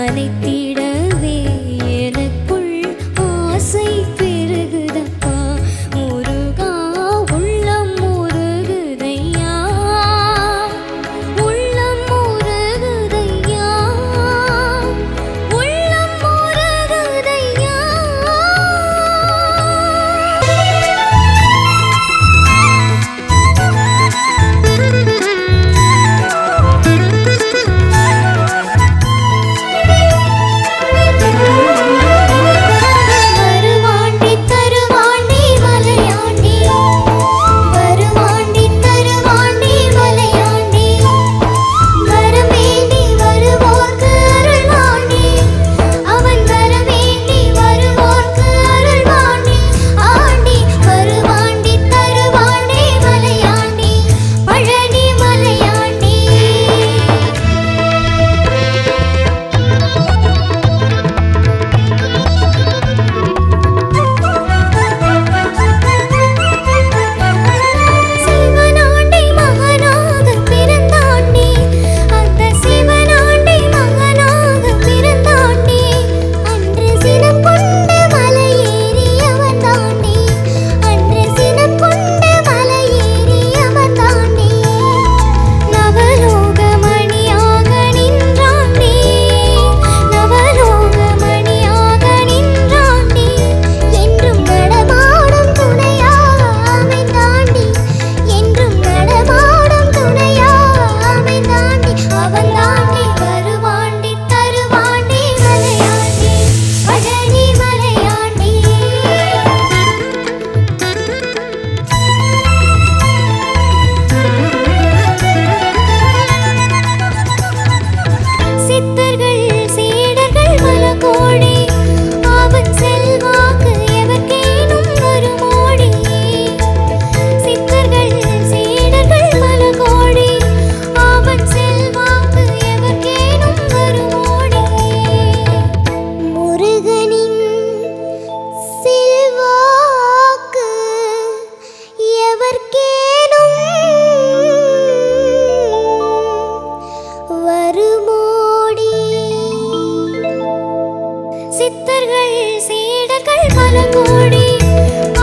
அனைத்திடவே எனக்குள் ஆசை பெருகுதப்பா முருகா உள்ளம் முருகுதையா உள்ளம் முருகுதையா உள்ளம் முருகுதையா சித்தர்கள் சீடர்கள் பல கோடி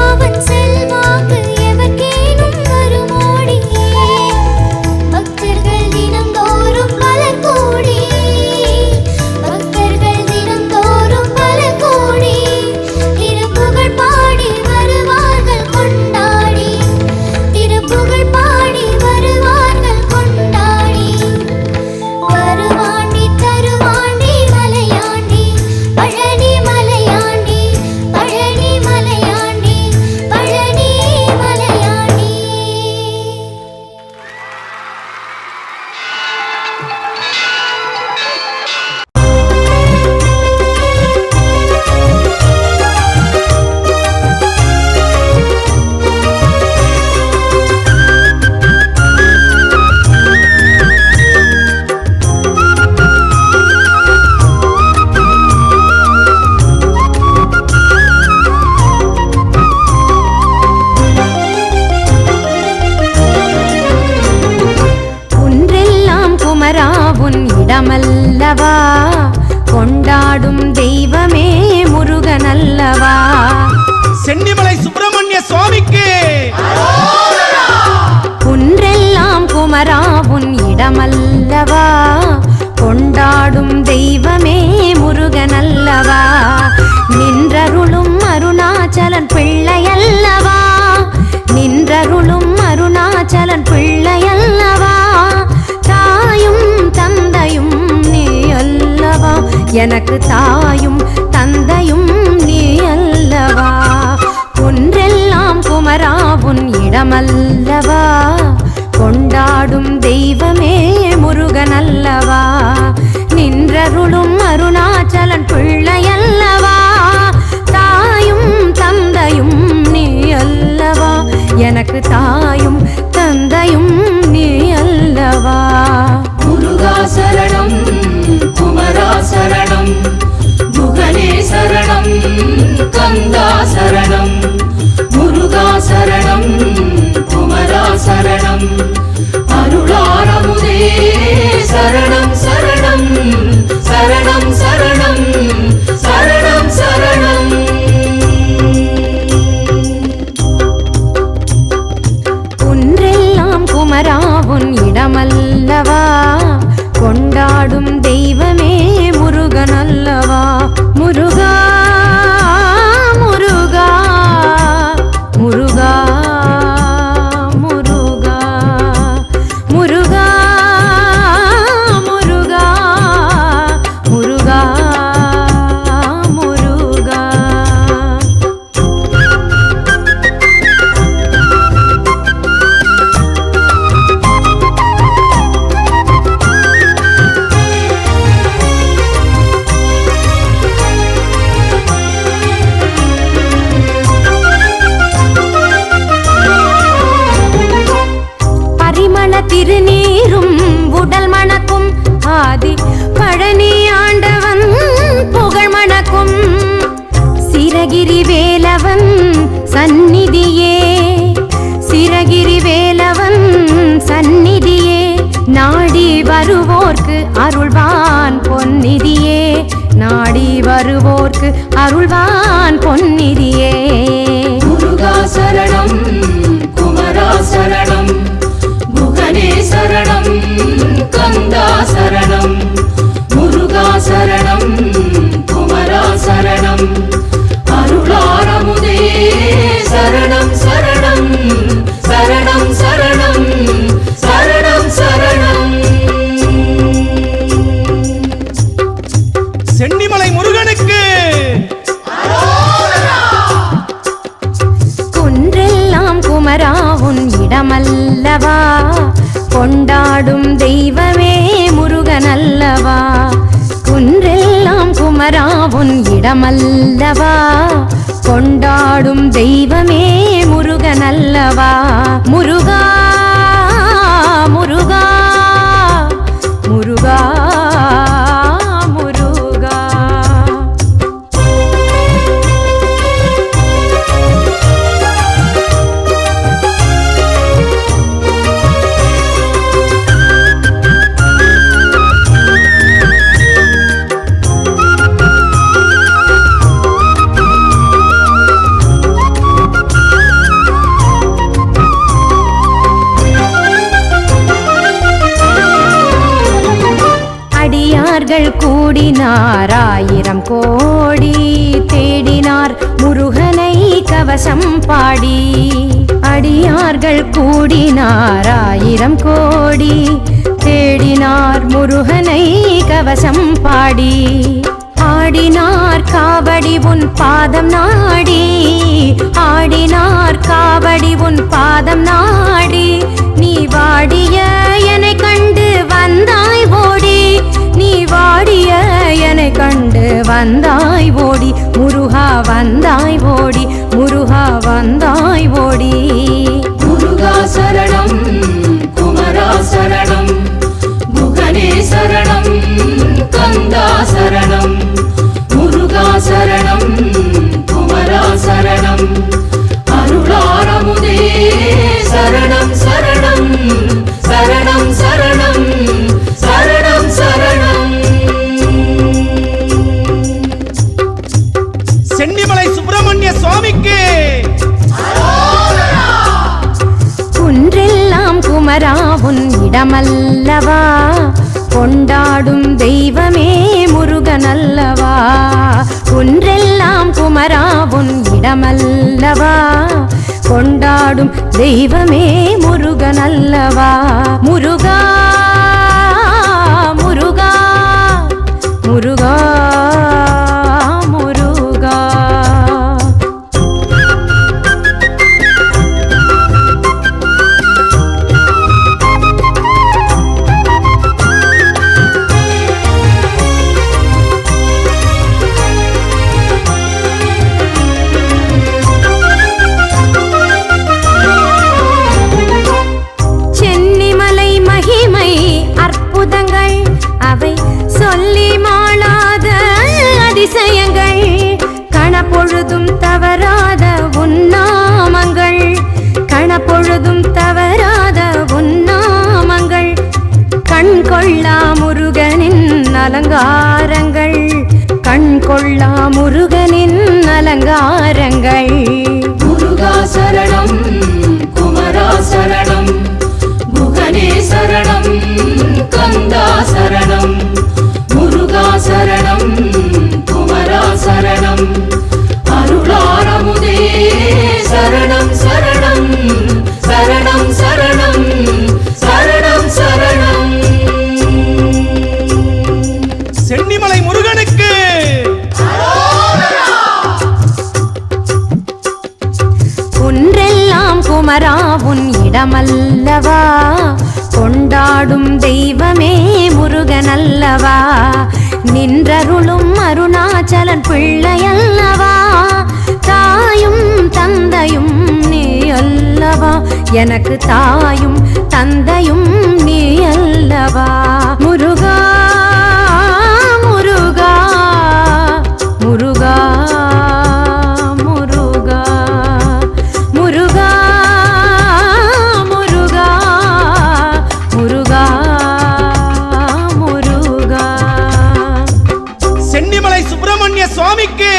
அவன் செல்வாக்கு எவர்க்கேனும் வருமோடி பக்தர்கள் தினந்தோறும் பல கோடி பக்தர்கள் தினந்தோறும் பல கோடி திருப்புகழ் பாடி வருவார்கள் கொண்டாடி திருப்புகழ் பாடி வருவார்கள் கொண்டாடி வருவாண்டி தருவாண்டி மலையாண்டி பழனி மலையாண்டி பழனி மலையாண்டி பழனி மலையாண்டி. குன்றெல்லாம் குமராவுன் இடமல்லவா கொண்டாடும் தெய்வமே முருகனல்லவா சென்னிமலை சுப்பிரமணிய சுவாமிக்கு குன்றெல்லாம் குமராவுன் இடமல்லவா கொண்டாடும் தெய்வமே முருகனல்லவா நின்றருளும் அருணாச்சலன் பிள்ளையல்லவா நின்றருளும் அருணாச்சலன் பிள்ளையல்லவா தாயும் தந்தையும் நீ அல்லவா எனக்கு தாயும் தந்தையும் நீ அல்லவா குன்றெல்லாம் குமராவுன் இடமல்லவா கொண்டாடும் தெய்வமே முருகனல்லவா நின்றருளும் அருணாச்சலன் பிள்ளையல்லவா தாயும் தந்தையும் நீ அல்லவா எனக்கு தாயும் தந்தையும் நீ அல்லவா முருகா சரணம் குமரா சரணம் முக சந்நிதியே சிரகிரி வேலவன் சந்நிதியே நாடி வருவோர்க்கு அருள்வான் பொன்னிதியே நாடி வருவோர்க்கு அருள்வான் பொன்னிதியே முருகா சரணம் குமரா சரணம் முகனே சரணம் கந்தா சரணம் முருகா சரணம் குமரா சரணம் அருளாரமுதே சரணம் சரணம் சரணம் சரணம் சரணம் சரணம் சென்னிமலை முருகனுக்கு குன்றெல்லாம் குமரா உன் இடமல்லவா கொண்டாடும் தெய்வமே முருகனல்லவா குன்றெல்லாம் குமரா உன் இடமல்லவா கொண்டாடும் தெய்வமே முருகனல்லவா முருகா முருகா முருகா முருகா அடியார்கள் கூடினார் 1000 கோடி தேடினார் முருகனை கவசம் பாடி அடியார்கள் கூடினார் 1000 கோடி தேடினார் முருகனை கவசம் பாடி ஆடினார் காவடி உன் பாதம் நாடி ஆடினார் காவடி உன் பாதம் நாடி நீ வாடிய என்னை கண்டு வந்தாய் ஓடி நீ வாடிய என்னை கண்டு வந்தாய் ஓடி முருகா வந்தாய் ஓடி முருகா வந்தாய் ஓடி முருகா சரணம் குமரா சரணம் முகனே சரணம் கந்தா சரணம் முருகா சரணம் குமரா சரணம் அருளாரமுதே சரணம் சரணம் சரணம் சரணம் சரணம் சரணம் சென்னிமலை சுப்பிரமணிய சுவாமிக்கு குன்றெல்லாம் குமரா உன் இடமல்லவா கொண்டாடும் தெய்வமே முருகனல்லவா குன்றெல்லாம் குமரா உன் இடமல்லவா கொண்டாடும் தெய்வமே முருகனல்லவா முருகா முருகா முருகா முருகா சென்னிமலை மகிமை அற்புதங்கள் அவை சொல்லி மாளாத அதிசயங்கள் கணப்பொழுதும் தவறாத உன்னாமங்கள் கணப்பொழுதும் தவறாத உன்னாமங்கள் கண் கொள்ளா முருகனின் அலங்காரங்கள் கண் கொள்ளா முருகனின் அலங்காரங்கள் முருகா சரணம் குமரா சரணம் முகனே சரணம் கந்தா சரணம் முருகா சரணம் குமரா சரணம் அருளாரமுதே சரணம் சரணம் சரணம் சரணம் சரணம் சரணம் சென்னிமலை முருகனுக்கு குன்றெல்லாம் குமரா உன் இடமல்லவா கொண்டாடும் தெய்வமே முருகனல்லவா நின்றருளும் அருணாச்சலன் பிள்ளையல்லவா தாயும் தந்தையும் நீ அல்லவா எனக்கு தாயும் தந்தையும் நீ அல்லவா முருகா முருகா முருகா முருகா சுப்பிரமணிய சுவாமிக்கு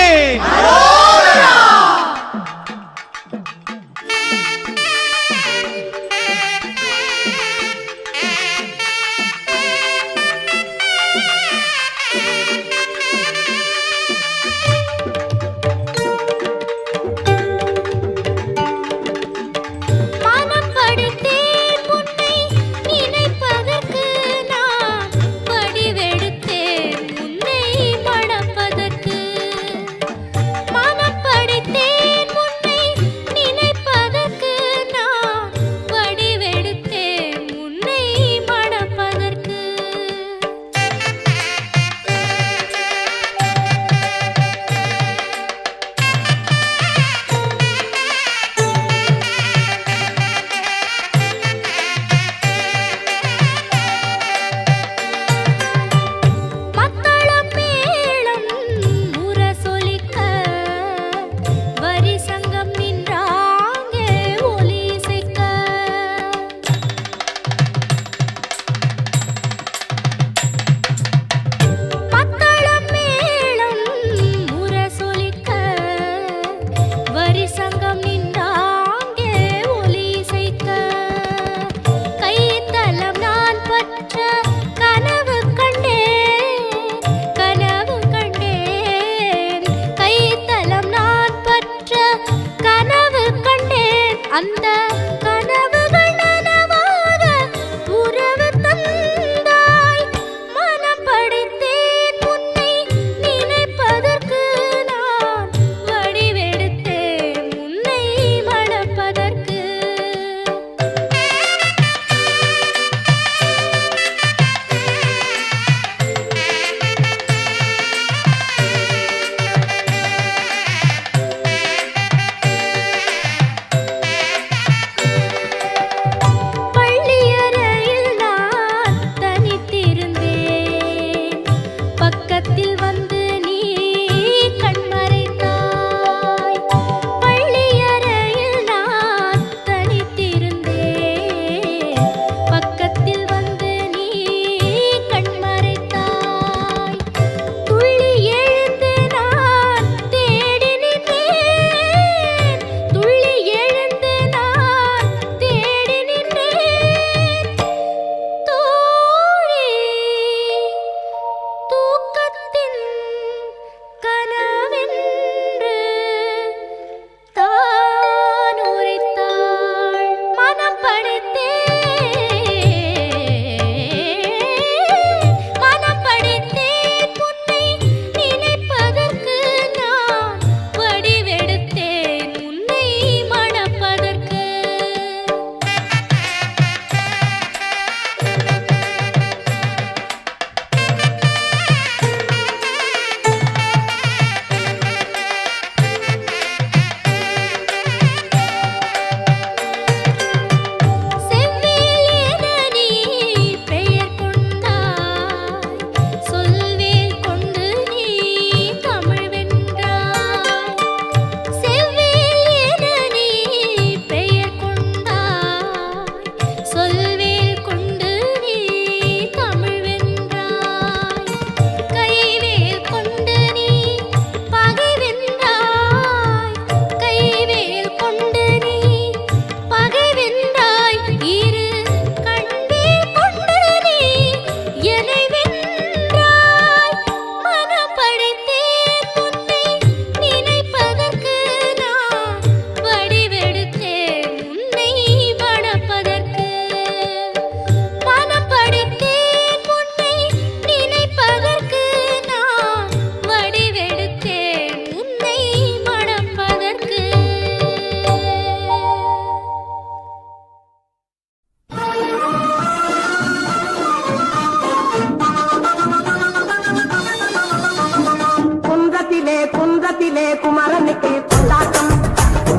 அந்த கனவுகள் நனவாக உறவு தந்தாய். மனம் படைத்தேன் உன்னை நினைப்பதற்கு, நான் வடிவெடுத்தேன் உன்னை மணப்பதற்கு. பக்கத்தில் வந்து நீ கண்மறைத்தாய். பள்ளியறையில் நான் தனித்திருந்தேன். பக்கத்தில் வந்து நீ கண்மறைத்தாய். துள்ளி எழுந்து நான் தேடி நின்றேன். துள்ளி எழுந்து நான் தேடி நின்றேன். தோழி தூக்கத்தின் கனவென்று தான் உரைத்தாள். மனம் படைத்தேன் உன்னை நினைப்பதற்கு, நான் வடிவெடுத்தேன் உன்னை மணப்பதற்கு. செவ்வேல் என நீ பெயர் கொண்டாய். சொல்வேல் கொண்டு நீ தமிழ் வென்றாய். செவ்வேல் என நீ பெயர் கொண்டாய். சொல்வேல் கொண்டு நீ தமிழ் வென்றாய். கைவேல் கொண்டு நீ பகை வென்றாய். கைவேல் கொண்டு நீ பகை வென்றாய். இரு கண்வேல் கொண்டு நீ என்னை வென்றாய். மனம் படைத்தேன் உன்னை நினைப்பதற்கு, நான் வடிவெடுத்தேன் உன்னை மணப்பதற்கு. மனம் படைத்தேன் உன்னை நினைப்பதற்கு, நான் வடிவெடுத்தேன் உன்னை மணப்பதற்கு. குன்றத்திலே குன்றத்திலே குமரனுக்கு கொண்டாட்டம்.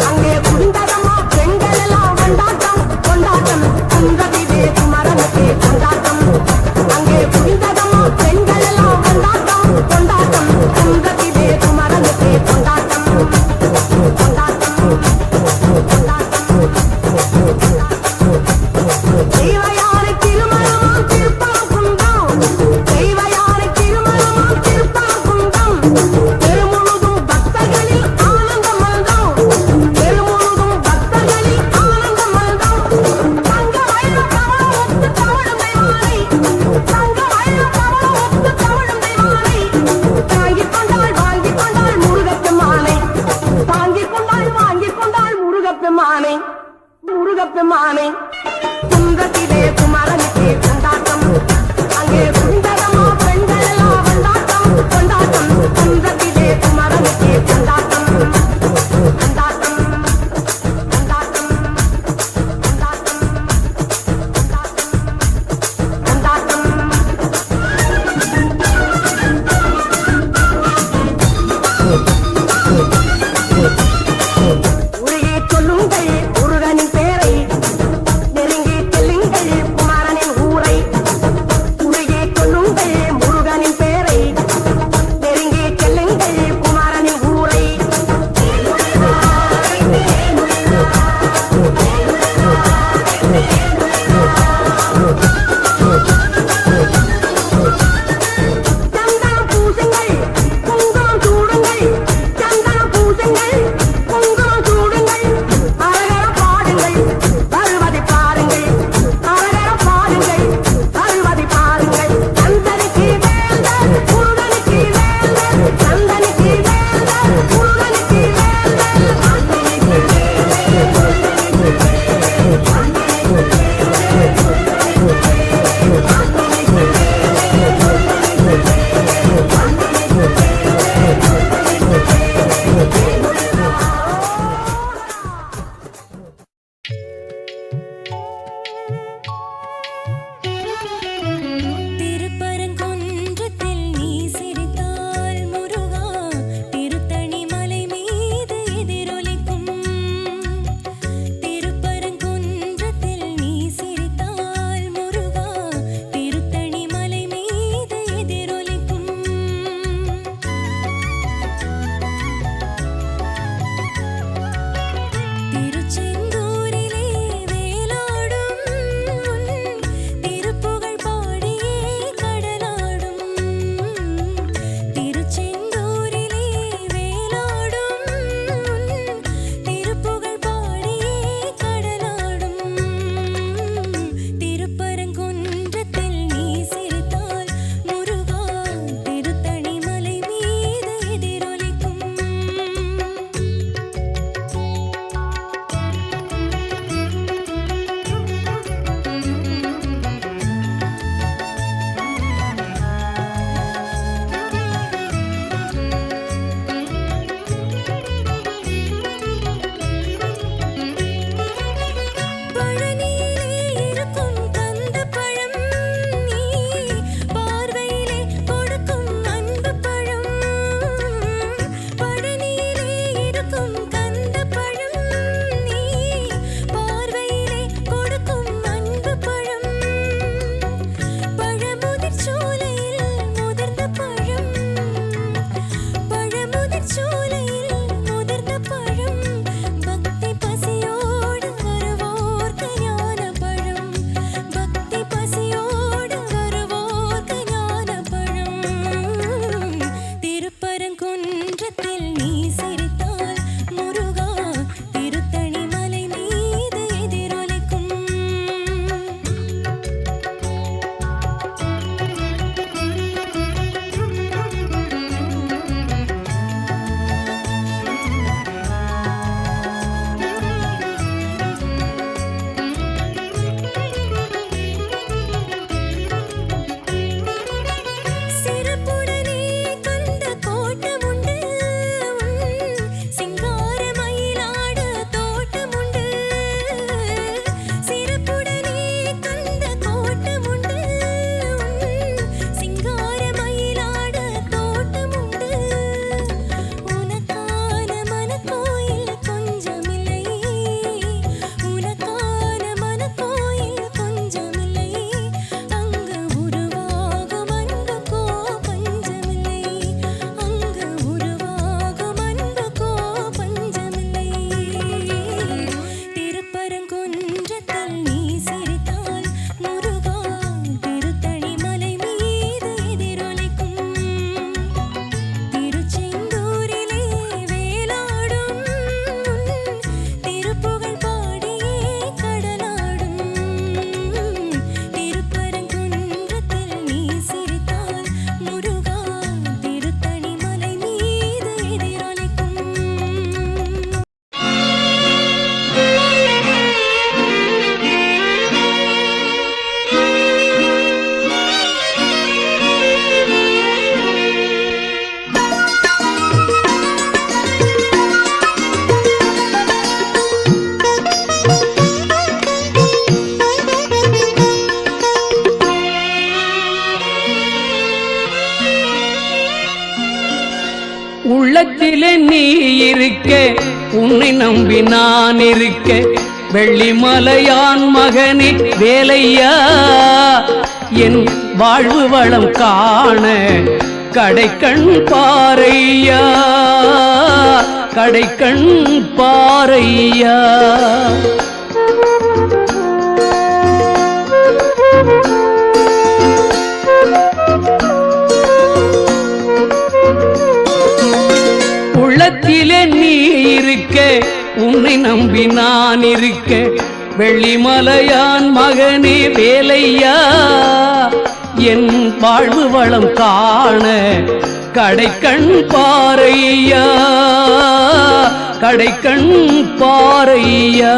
அங்கே குண்டரமா பெண்கள் எல்லாம் கொண்டாட்டம் கொண்டாட்டம். குன்றத்திலே குமரனுக்கு கொண்டாட்டம். அங்கே குண்டரமா பெண்கள் எல்லாம் கொண்டாட்டம் கொண்டாட்டம். குன்றத்திலே குமரனுக்கு கொண்டாட்டம் கொண்டாட்டம் கொண்டாட்டம். தெய்வயானை திருமணமாம் திருப்பாங்குன்றம். தெய்வயானை திருமணமாம் திருப்பாங்குன்றம். உள்ளத்திலே நீ இருக்க உன்னை நம்பி நான் இருக்க வெள்ளிமலையான் மகனே வேலையா என் வாழ்வு வளம் காண கடைக்கண் பாரையா கடைக்கண் பாரையா. உள்ளத்திலே நீ இருக்க உன்னை நம்பி நான் இருக்க வெள்ளிமலையான் மகனே வேலையா என் வாழ்வு வளம் காண கடைக்கண் பாரையா கடைக்கண் பாரையா.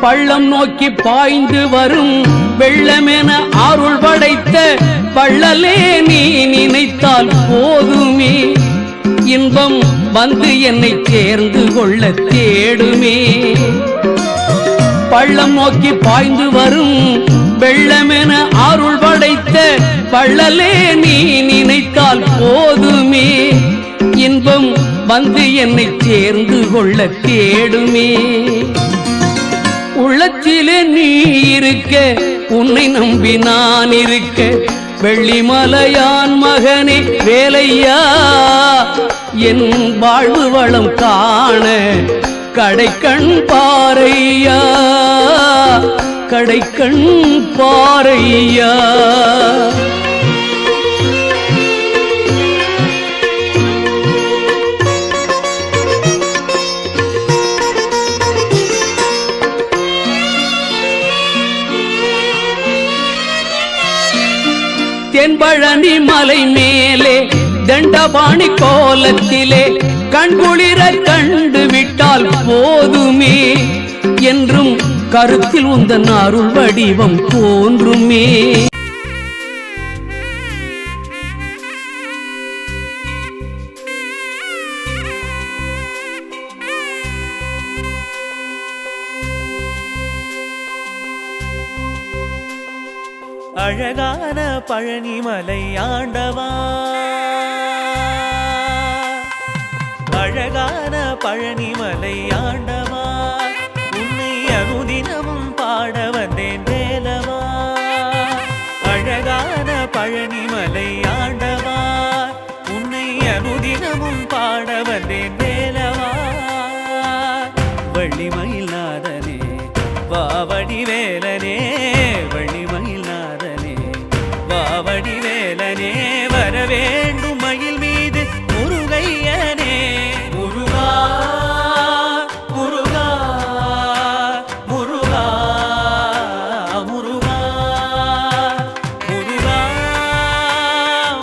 பள்ளம் நோக்கி பாய்ந்து வரும் வெள்ளமென அருள் படைத்த பள்ளலே நீ நினைத்தால் போதுமே இன்பம் வந்து என்னை சேர்ந்து கொள்ள தேடுமே. பள்ளம் நோக்கி பாய்ந்து வரும் வெள்ளமென அருள் படைத்த பள்ளலே நீ நினைத்தால் போதுமே இன்பம் வந்து என்னை சேர்ந்து கொள்ள தேடுமே. உள்ளத்திலே நீ இருக்க உன்னை நம்பி நான் இருக்க வெள்ளிமலையான் மகனே வேலையா என் வாழ்வு வளம் காண கடைக்கண் பாரையா கடைக்கண் பாரையா. தென்பழனி மலை மேலே தண்டபாணி கோலத்திலே கண்குளிர கண்டு விட்டால் போதுமே என்றும் கருத்தில் உந்தன் அருள் வடிவம் தோன்றுமே. அழகான பழனிமலை ஆண்டவா அழகான பழனிமலை ஆண்டவா உன்னை அனுதினமும் பாட வந்தேன் வேலவா. அழகான பழனிமலை ஆண்டவா உன்னை அனுதினமும் பாட வந்தேன் வேலவா. வள்ளிமயில் நாதனே வாவடி வேலனே வள்ளிமயில் நாதனே வாவடி வேலனே வர வேண்டும் மயில் மீது முருகையனே. முருகா முருகா முருகா முருகா முருகா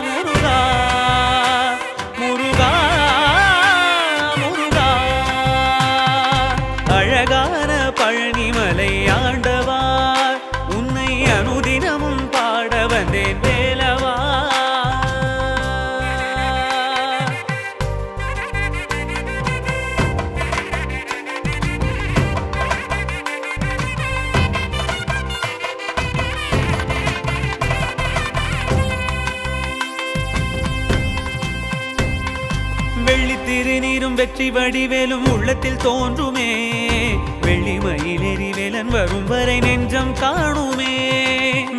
முருகா முருகா முருகா. அழகான பழனிமலை ஆண்டவா உன்னை அனுதினமும் பாட வந்தேன் வேலவா. வெள்ளி திருநீரும் வெற்றி வடிவேலும் உள்ளத்தில் தோன்றுமே. வெள்ளிமயிலேறி வேலன் வரும் வரை நெஞ்சம் காணுமே.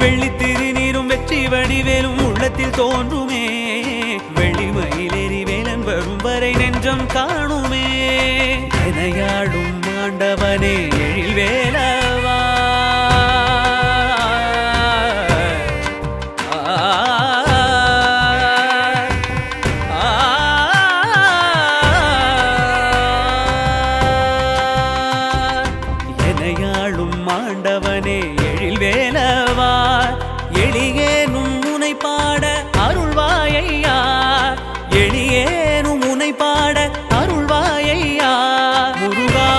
வெள்ளி திருநீரும் வெற்றி வடிவேலும் உள்ளத்தில் தோன்றுமே. வெள்ளிமயிலேறி வேலன் வரும் வரை நெஞ்சம் காணுமே. எனையாடும் ஆண்டவனே எழில் வேலவா ஆண்டவனே எழில் வேலவா எளியேனும் முனை பாட அருள்வாயையா எளியேனும் முனை பாட அருள்வாயையா. முருகா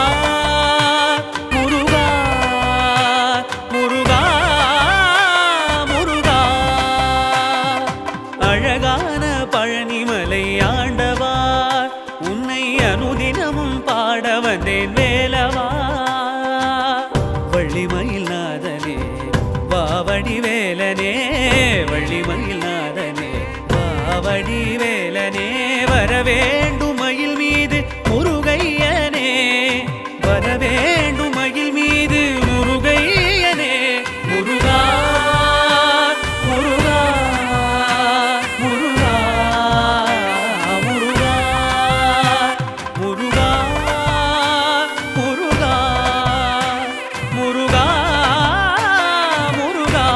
வரவேண்டும் மயில் மீது முருகையனே வரவேண்டும் மயில் மீது முருகையனே முருகா முருகா முருகா முருகா முருகா முருகா முருகா முருகா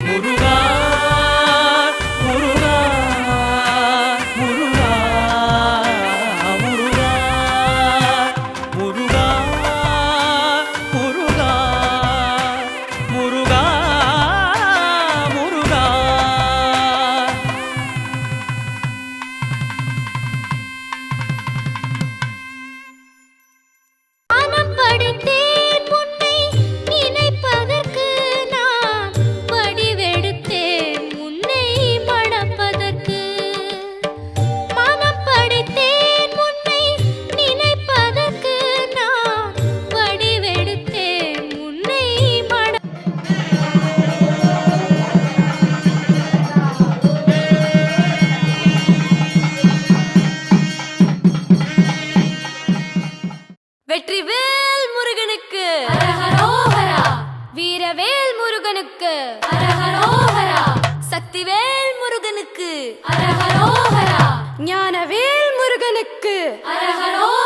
முருகா முருகா முருகா முருகா முருகா முருகா முருகா முருகா வானம் படைத்தேன் உன்னை நினைப்பதற்கு நான் வடிவெடுத்தேன் உன்னை மணப்பதற்கு வானம் படைத்தேன் உன்னை நினைப்பதற்கு நான் வடிவெடுத்தேன் உன்னை வெற்றிவேல் முருகனுக்கு அரஹரோஹரா வீரவேல் முருகனுக்கு அரஹரோஹரா சக்திவேல் முருகனுக்கு அரஹரோஹரா ஞானவேல் முருகனுக்கு அரஹரோஹரா